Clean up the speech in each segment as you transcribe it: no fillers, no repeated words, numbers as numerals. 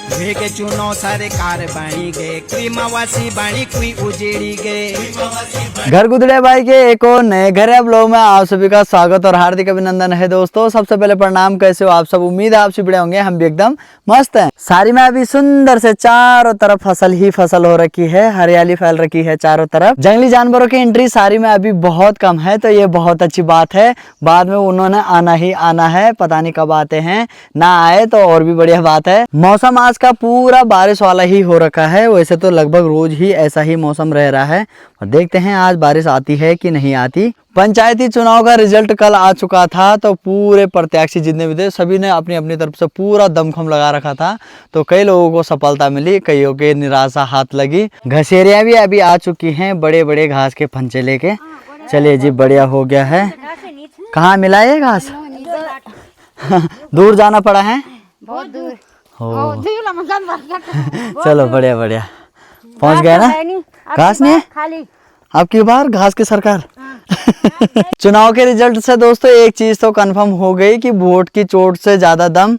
भेगे चुनो सरकार बनी गे, कोई मवासी बनी कोई उजेड़ी गे। घर गुदड़े भाई के एक और नए घर ब्लॉग में आप सभी का स्वागत और हार्दिक अभिनंदन है दोस्तों। सबसे पहले प्रणाम, कैसे हो आप सब? उम्मीद है आप सभी बड़े होंगे, हम भी एकदम मस्त हैं। सारी में अभी सुंदर से चारों तरफ फसल ही फसल हो रखी है, हरियाली फैल रखी है चारों तरफ। जंगली जानवरों की एंट्री सारी में अभी बहुत कम है, तो ये बहुत अच्छी बात है। बाद में उन्होंने आना ही आना है, पता नहीं कब आते हैं, ना आए तो और भी बढ़िया बात है। मौसम आज का पूरा बारिश वाला ही हो रखा है, वैसे तो लगभग रोज ही ऐसा ही मौसम रह रहा है और देखते हैं आज बारिश आती है कि नहीं आती। पंचायती चुनाव का रिजल्ट कल आ चुका था, तो पूरे प्रत्याशी जितने भी थे सभी ने अपनी अपनी तरफ से पूरा दमखम लगा रखा था। तो कई लोगों को सफलता मिली, कईयों के निराशा हाथ लगी। घसेरियां भी अभी आ चुकी हैं बड़े बड़े घास के फंचे लेके। चलिए जी, बढ़िया हो गया है। कहाँ मिला ये घास? दूर जाना पड़ा है, बहुत दूर। हो चलो बढ़िया बढ़िया, पहुंच गए ना। घास नहीं है खाली अब की बार, घास की सरकार। चुनाव के रिजल्ट से दोस्तों एक चीज तो कंफर्म हो गई कि वोट की चोट से ज्यादा दम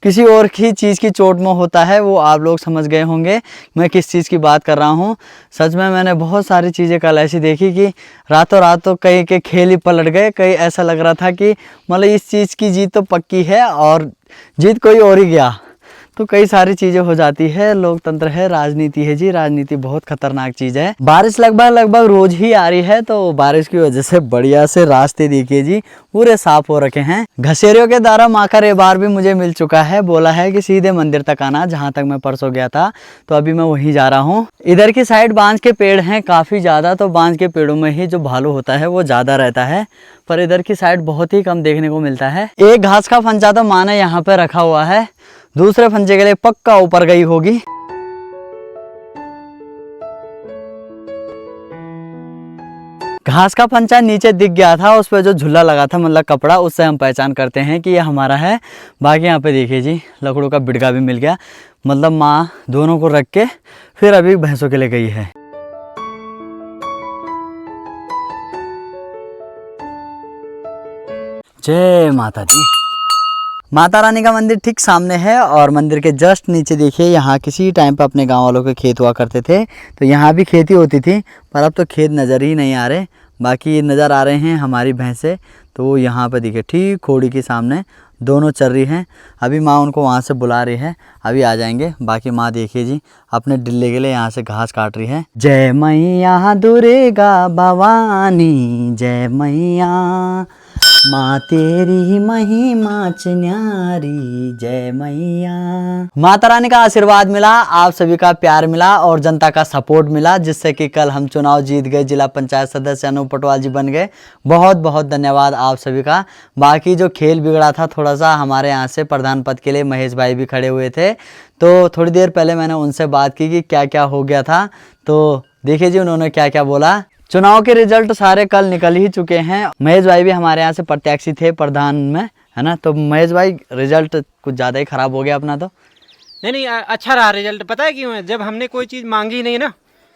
किसी और की चीज की चोट में होता है। वो आप लोग समझ गए होंगे मैं किस चीज की बात कर रहा हूँ। सच में मैंने बहुत सारी चीजें कल ऐसी देखी कि रातों रात तो कई के खेल ही पलट गए। कई ऐसा लग रहा था कि मतलब इस चीज की जीत तो पक्की है और जीत कोई और ही गया। तो कई सारी चीजें हो जाती है, लोकतंत्र है, राजनीति है जी। राजनीति बहुत खतरनाक चीज है। बारिश लगभग रोज ही आ रही है, तो बारिश की वजह से बढ़िया से रास्ते देखिए जी पूरे साफ हो रखे हैं। घसेरियों के द्वारा माकर ये बार भी मुझे मिल चुका है, बोला है कि सीधे मंदिर तक आना, जहाँ तक मैं परसों गया था। तो अभी मैं वहीं जा रहा हूँ। इधर की साइड बांज के पेड़ हैं काफी ज्यादा, तो बांज के पेड़ों में ही जो भालू होता है वो ज्यादा रहता है, पर इधर की साइड बहुत ही कम देखने को मिलता है। एक घास का फंचा तो माँ ने यहाँ पे रखा हुआ है, दूसरे फंचे के लिए पक्का ऊपर गई होगी। घास का फंचा नीचे दिख गया था, उस पर जो झुल्ला लगा था मतलब कपड़ा, उससे हम पहचान करते हैं कि ये हमारा है। बाकी यहाँ पे देखिए जी लकड़ों का बिड़गा भी मिल गया, मतलब माँ दोनों को रख के फिर अभी भैंसों के लिए गई है। जय माता दी। माता रानी का मंदिर ठीक सामने है और मंदिर के जस्ट नीचे देखिए, यहाँ किसी टाइम पे अपने गांव वालों के खेत हुआ करते थे, तो यहाँ भी खेती होती थी, पर अब तो खेत नज़र ही नहीं आ रहे। बाकी नज़र आ रहे हैं हमारी भैंसें, तो यहाँ पे देखिए ठीक खोड़ी के सामने दोनों चल रही हैं। अभी माँ उनको वहाँ से बुला रही है, अभी आ जाएंगे। बाकी माँ देखिए जी अपने डिल्ले के लिए यहाँ से घास काट रही है। जय मैया दुर्गा भवानी, जय मैया माँ तेरी महिमा न्यारी, जय मैया। माता रानी का आशीर्वाद मिला, आप सभी का प्यार मिला और जनता का सपोर्ट मिला, जिससे कि कल हम चुनाव जीत गए। जिला पंचायत सदस्य अनूप पटवाल जी बन गए। बहुत बहुत धन्यवाद आप सभी का। बाकी जो खेल बिगड़ा था थोड़ा सा, हमारे यहाँ से प्रधान पद के लिए महेश भाई भी खड़े हुए थे, तो थोड़ी देर पहले मैंने उनसे बात की कि क्या क्या हो गया था। तो देखिए जी उन्होंने क्या क्या बोला। चुनाव के रिजल्ट सारे कल निकल ही चुके हैं। महेश भाई भी हमारे यहाँ से प्रत्याशी थे प्रधान में, है ना। तो महेश भाई रिजल्ट कुछ ज़्यादा ही खराब हो गया अपना तो। नहीं अच्छा रहा रिजल्ट। पता है क्यों है? जब हमने कोई चीज़ मांगी नहीं ना,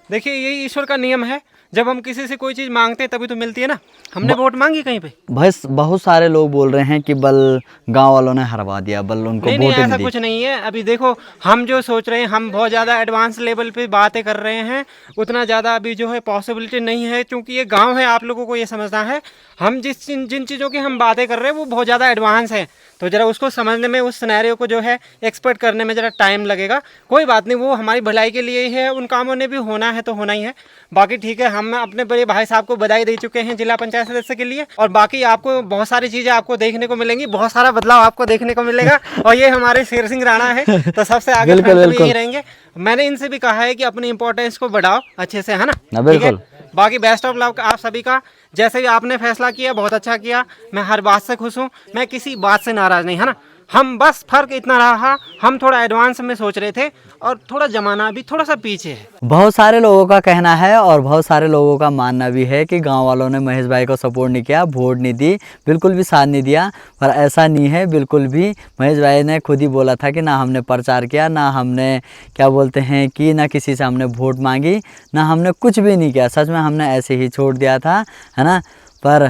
देखिए यही ईश्वर का नियम है, जब हम किसी से कोई चीज़ मांगते हैं तभी तो मिलती है ना। हमने वोट मांगी कहीं पे? बस बहुत सारे लोग बोल रहे हैं कि बल गांव वालों ने हरवा दिया, बल उनको वोट नहीं नहीं ऐसा दी। कुछ नहीं है। अभी देखो हम जो सोच रहे हैं, हम बहुत ज़्यादा एडवांस लेवल पे बातें कर रहे हैं, उतना ज़्यादा अभी जो है पॉसिबिलिटी नहीं है, क्योंकि ये गाँव है। आप लोगों को ये समझना है, हम जिन चीज़ों की हम बातें कर रहे हैं वो बहुत ज़्यादा एडवांस है, तो ज़रा उसको समझने में, उस सिनेरियो को जो है एक्सपर्ट करने में ज़रा टाइम लगेगा। कोई बात नहीं, वो हमारी भलाई के लिए ही है, उन कामों ने भी होना है तो होना ही है। बाकी ठीक है, हम अपने बड़े भाई साहब को बधाई दे चुके हैं जिला पंचायत सदस्य के लिए, और बाकी आपको बहुत सारी चीज़ें आपको देखने को मिलेंगी, बहुत सारा बदलाव आपको देखने को मिलेगा। और ये हमारे शेर सिंह राणा है, तो सबसे आगे यही रहेंगे। मैंने इनसे भी कहा है कि अपनी इंपॉर्टेंस को बढ़ाओ अच्छे से, है ना। बिल्कुल। बाकी बेस्ट ऑफ लक आप सभी का। जैसे भी आपने फैसला किया बहुत अच्छा किया, मैं हर बात से खुश हूँ, मैं किसी बात से नाराज़ नहीं, है ना। हम बस फर्क इतना रहा, हम थोड़ा एडवांस में सोच रहे थे और थोड़ा जमाना भी थोड़ा सा पीछे है। बहुत सारे लोगों का कहना है और बहुत सारे लोगों का मानना भी है कि गांव वालों ने महेश भाई को सपोर्ट नहीं किया, वोट नहीं दी, बिल्कुल भी साथ नहीं दिया। पर ऐसा नहीं है बिल्कुल भी। महेश भाई ने खुद ही बोला था कि ना हमने प्रचार किया, ना हमने क्या बोलते हैं कि ना किसी से हमने वोट मांगी, ना हमने कुछ भी नहीं किया। सच में हमने ऐसे ही छोड़ दिया था, है ना। पर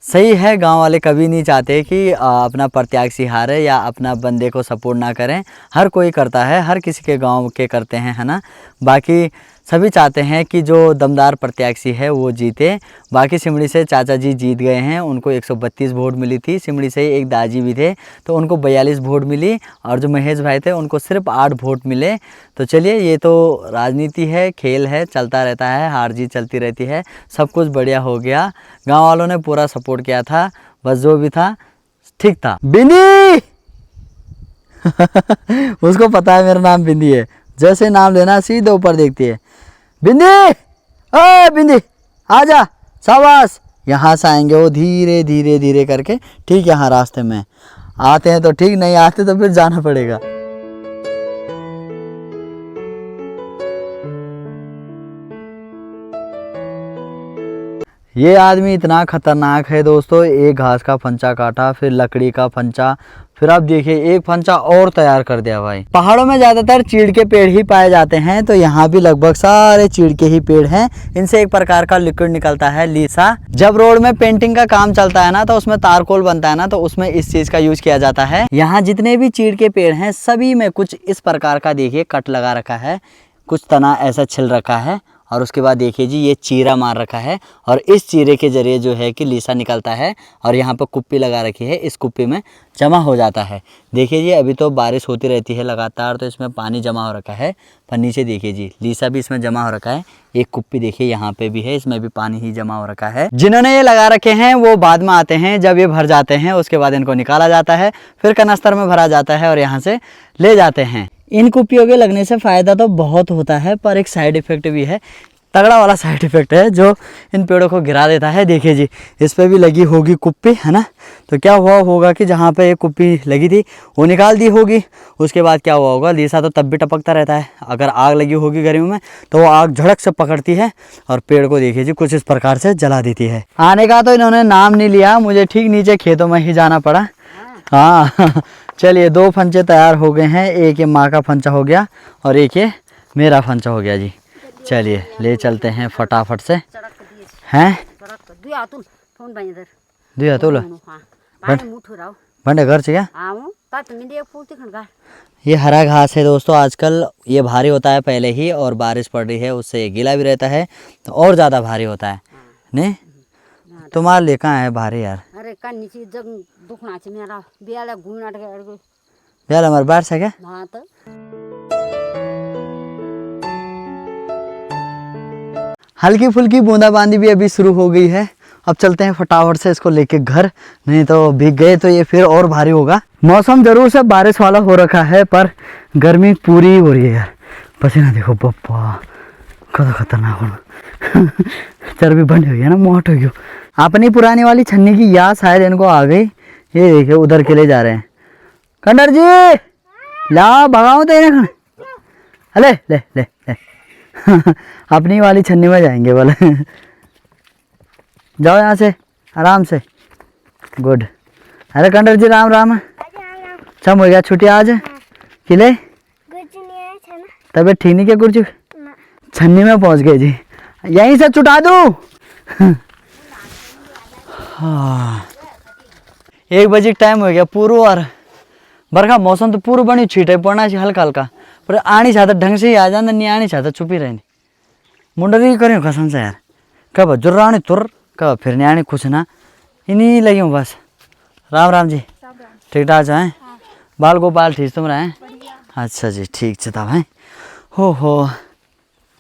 सही है, गांव वाले कभी नहीं चाहते कि अपना प्रत्याशी हारे या अपना बंदे को सपोर्ट ना करें। हर कोई करता है, हर किसी के गांव के करते हैं, है ना। बाकी सभी चाहते हैं कि जो दमदार प्रत्याशी है वो जीते। बाकी सिमड़ी से चाचा जी जीत गए हैं, उनको 132 वोट मिली थी। सिमड़ी से एक दाजी भी थे तो उनको 42 वोट मिली, और जो महेश भाई थे उनको सिर्फ 8 वोट मिले। तो चलिए, ये तो राजनीति है, खेल है, चलता रहता है, हार जीत चलती रहती है। सब कुछ बढ़िया हो गया, गांव वालों ने पूरा सपोर्ट किया था, बस जो भी था ठीक था। बिंदी उसको पता है मेरा नाम बिंदी है, जैसे नाम लेना सीधे ऊपर देखती है। बिंदी, ओए बिंदी आजा, शाबाश। यहाँ से आएंगे वो धीरे धीरे धीरे करके, ठीक यहाँ रास्ते में आते हैं तो ठीक, नहीं आते तो फिर जाना पड़ेगा। ये आदमी इतना खतरनाक है दोस्तों, एक घास का फंचा काटा, फिर लकड़ी का फंचा, फिर आप देखिए एक फंचा और तैयार कर दिया भाई। पहाड़ों में ज़्यादातर चीड़ के पेड़ ही पाए जाते हैं, तो यहाँ भी लगभग सारे चीड़ के ही पेड़ हैं। इनसे एक प्रकार का लिक्विड निकलता है, लीसा। जब रोड में पेंटिंग का काम चलता है ना, तो उसमें तारकोल बनता है ना, तो उसमें इस चीज़ का यूज किया जाता है। यहाँ जितने भी चीड़ के पेड़ हैं सभी में कुछ इस प्रकार का देखिए कट लगा रखा है, कुछ तना ऐसा छिल रखा है, और उसके बाद देखिए जी ये चीरा मार रखा है, और इस चीरे के जरिए जो है कि लीसा निकलता है, और यहाँ पर कुप्पी लगा रखी है, इस कुप्पी में जमा हो जाता है। देखिए जी अभी तो बारिश होती रहती है लगातार, तो इसमें पानी जमा हो रखा है, पर नीचे देखिए जी लीसा भी इसमें जमा हो रखा है। एक कुप्पी देखिए यहाँ पे भी है, इसमें भी पानी ही जमा हो रखा है। जिन्होंने ये लगा रखे हैं वो बाद में आते हैं, जब ये भर जाते हैं उसके बाद इनको निकाला जाता है, फिर कनस्तर में भरा जाता है और यहाँ से ले जाते हैं। इन कुप्पियों के लगने से फ़ायदा तो बहुत होता है, पर एक साइड इफ़ेक्ट भी है, तगड़ा वाला साइड इफ़ेक्ट है जो इन पेड़ों को गिरा देता है। देखिए जी इस पे भी लगी होगी कुप्पी, है ना। तो क्या हुआ होगा कि जहाँ पे एक कुप्पी लगी थी वो निकाल दी होगी, उसके बाद क्या हुआ होगा, लीसा तो तब भी टपकता रहता है। अगर आग लगी होगी गर्मी में तो वो आग झड़क से पकड़ती है और पेड़ को देखिए जी कुछ इस प्रकार से जला देती है। आने का तो इन्होंने नाम नहीं लिया, मुझे ठीक नीचे खेतों में ही जाना पड़ा। हाँ चलिए, 2 फंचे तैयार हो गए हैं, एक ये माँ का फंचा हो गया और एक ये मेरा फंचा हो गया जी। चलिए ले चलते हैं फटाफट से। हैं दुई हातुल बंडे घर से क्या? ये हरा घास है दोस्तों, आजकल ये भारी होता है पहले ही, और बारिश पड़ रही है उससे ये गीला भी रहता है तो और ज़्यादा भारी होता है। नहीं तुम्हारे लिए कहाँ है भारी यार? अरे का नीचे जग दुखना छ मेरा बियाला घुनाट के बियाला हमारे बाहर से क्या? हां तो हल्की फुल्की बूंदाबांदी भी अभी शुरू हो गई है। अब चलते हैं फटाफट से इसको लेके घर, नहीं तो भीग गए तो ये फिर और भारी होगा। मौसम जरूर से बारिश वाला हो रखा है, पर गर्मी पूरी हो रही है यार। पसीना देखो बप्पा कदा खतरनाक होना चर्बी बंद हो गया ना, मोट हो गया। अपनी पुरानी वाली छन्नी की याद शायद इनको आ गई। ये देखिए उधर के ले जा रहे हैं। कंडर जी ला भगाओ तो इन्हें, ले ले ले, ले। अपनी वाली छन्नी में जाएंगे बोले जाओ यहाँ से आराम से। गुड। अरे कंडर जी राम राम। सब हो गया छुट्टी आज किले? तबीयत ठीक नहीं क्या कुछ? छन्नी में पहुँच गए जी, यहीं से छुटा दूँ। 1 बजे टाइम हो गया पूरा, और बरखा मौसम तो पूरा बनी छीटे पड़ना चाहिए हल्का हल्का, पर आनी चाहता ढंग से ही आ जाना, नहीं आनी चाहता चुप ही रहनी। मुंडरी करें कसम से यार, कब जुर्रानी तुर कब फिर नहीं आनी खुश ना, इन्हीं लगी हूँ बस। राम राम जी, ठीक ठाक जाए? बाल गोपाल ठीक तुम रहे? अच्छा जी ठीक था भाई। हो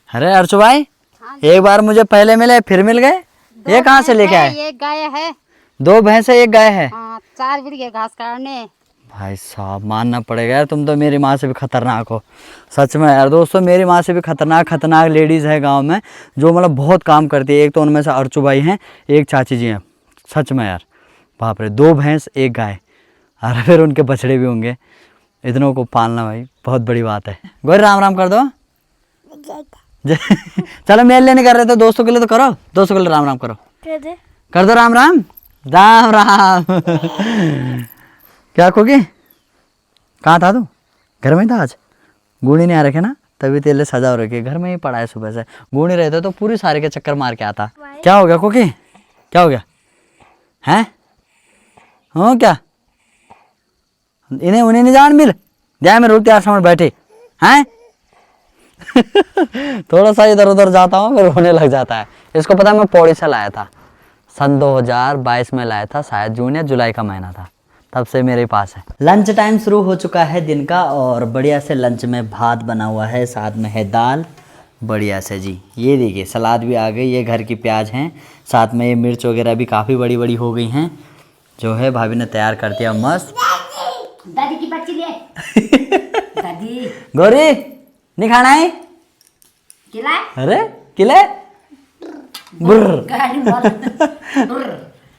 अरे अर्चु भाई, एक बार मुझे पहले मिले फिर मिल गए, ये कहाँ से लेके आए? एक गाय है, 2 भैंस एक गाय है। 4 बीघे घास काटने। भाई साहब मानना पड़ेगा यार, तुम तो मेरी माँ से भी खतरनाक हो सच में यार। दोस्तों मेरी माँ से भी खतरनाक लेडीज़ है गांव में, जो मतलब बहुत काम करती है। एक तो उनमें से अर्चु भाई हैं, एक चाची जी हैं। सच में यार बाप रे, 2 भैंस एक गाय, और फिर उनके बछड़े भी होंगे। इतनों को पालना भाई बहुत बड़ी बात है। गोरी राम राम कर दो। चलो मेरे लिए नहीं कर रहे तो दोस्तों के लिए तो करो, दोस्तों के लिए राम राम करो, कर दो राम राम। राम राम क्या कोगी, कहाँ था तू? घर में था आज? गुणी नहीं आ रखे ना, तभी तेरे सजा हो रखी है। घर में ही पड़ा है सुबह से, गुणी रहते तो पूरी सारे के चक्कर मार के आता। क्या हो गया कोकी, क्या हो गया? हैं? हो क्या इन्हें उन्हें नहीं जान मिल जाए, मैं रुकते 8 मिनट बैठे हैं। थोड़ा सा इधर उधर जाता हूँ फिर रोने लग जाता है। इसको पता है मैं पौड़ी से लाया था, सन 2022 में लाया था, शायद जून या जुलाई का महीना था, तब से मेरे पास है। लंच टाइम शुरू हो चुका है दिन का और बढ़िया से लंच में भात बना हुआ है, साथ में है दाल बढ़िया से जी। ये देखिए सलाद भी आ गई, ये घर की प्याज हैं, साथ में ये मिर्च वगैरह भी काफ़ी बड़ी बड़ी हो गई हैं, जो है भाभी ने तैयार कर दिया मस्त। दादी की बच्ची ले दादी गौरी नहीं खाना है? खिलाए अरे किले बुर्र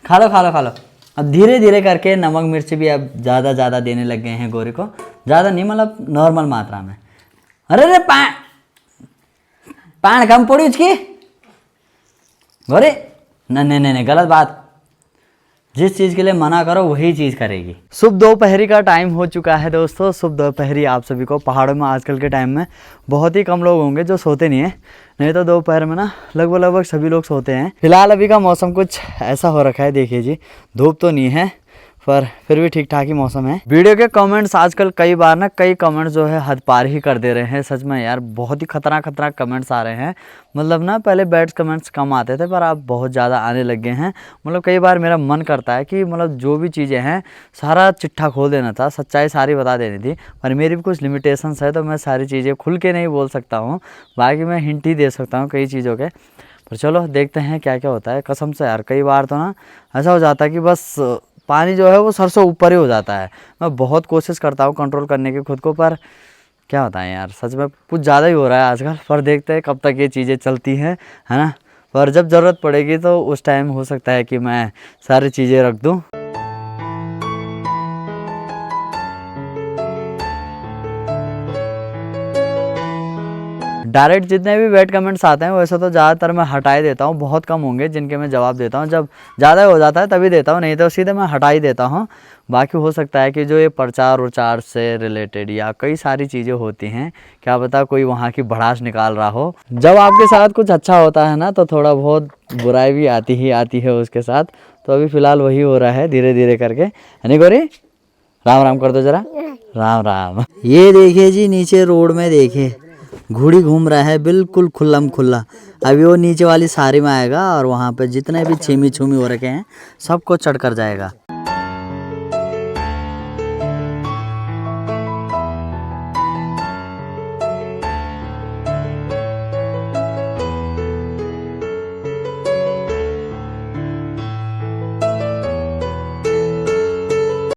खा लो खा लो खा लो। अब धीरे धीरे करके नमक मिर्च भी अब ज़्यादा देने लग गए हैं गौरी को, ज़्यादा नहीं मतलब नॉर्मल मात्रा में। अरे पान कम पड़ी उसकी गौरी, नहीं गलत बात, जिस चीज़ के लिए मना करो वही चीज़ करेगी। सुबह दोपहरी का टाइम हो चुका है दोस्तों, सुबह दोपहरी आप सभी को पहाड़ों में आजकल के टाइम में बहुत ही कम लोग होंगे जो सोते नहीं है, नहीं तो दोपहर में ना लगभग सभी लोग सोते हैं। फिलहाल अभी का मौसम कुछ ऐसा हो रखा है, देखिए जी धूप तो नहीं है पर फिर भी ठीक ठाक ही मौसम है। वीडियो के कमेंट्स आजकल कई बार ना कई कमेंट्स जो है हद पार ही कर दे रहे हैं, सच में यार बहुत ही खतरनाक कमेंट्स आ रहे हैं। मतलब ना पहले बैड कमेंट्स कम आते थे पर अब बहुत ज़्यादा आने लग गए हैं। मतलब कई बार मेरा मन करता है कि मतलब जो भी चीज़ें हैं सारा चिट्ठा खोल देना था, सच्चाई सारी बता देनी थी, पर मेरी भी कुछ लिमिटेशंस है तो मैं सारी चीज़ें खुल के नहीं बोल सकता हूँ, बाकी मैं हिंट ही दे सकता हूँ कई चीज़ों के। पर चलो देखते हैं क्या क्या होता है। कसम से यार कई बार तो ना ऐसा हो जाता है कि बस पानी जो है वो सर से ऊपर ही हो जाता है। मैं बहुत कोशिश करता हूँ कंट्रोल करने की खुद को, पर क्या होता है यार सच में कुछ ज़्यादा ही हो रहा है आजकल। पर देखते हैं कब तक ये चीज़ें चलती हैं, है ना। पर जब ज़रूरत पड़ेगी तो उस टाइम हो सकता है कि मैं सारी चीज़ें रख दूँ। डायरेक्ट जितने भी बैड कमेंट्स आते हैं वैसे तो ज़्यादातर मैं हटा ही देता हूँ, बहुत कम होंगे जिनके मैं जवाब देता हूँ, जब ज़्यादा हो जाता है तभी देता हूँ, नहीं तो सीधे मैं हटा ही देता हूँ। बाकी हो सकता है कि जो ये प्रचार उचार से रिलेटेड या कई सारी चीज़ें होती हैं, क्या पता कोई वहाँ की भड़ास निकाल रहा हो। जब आपके साथ कुछ अच्छा होता है ना तो थोड़ा बहुत बुराई भी आती है उसके साथ, तो अभी फ़िलहाल वही हो रहा है धीरे धीरे करके। है गौरी राम राम कर दो ज़रा, राम राम। ये देखिए जी नीचे रोड में देखिए घोड़ी घूम रहा है बिल्कुल खुल्लम खुल्ला। अभी वो नीचे वाली सारी में आएगा और वहाँ पे जितने भी छीमी छूमी हो रखे हैं सबको चढ़ कर जाएगा।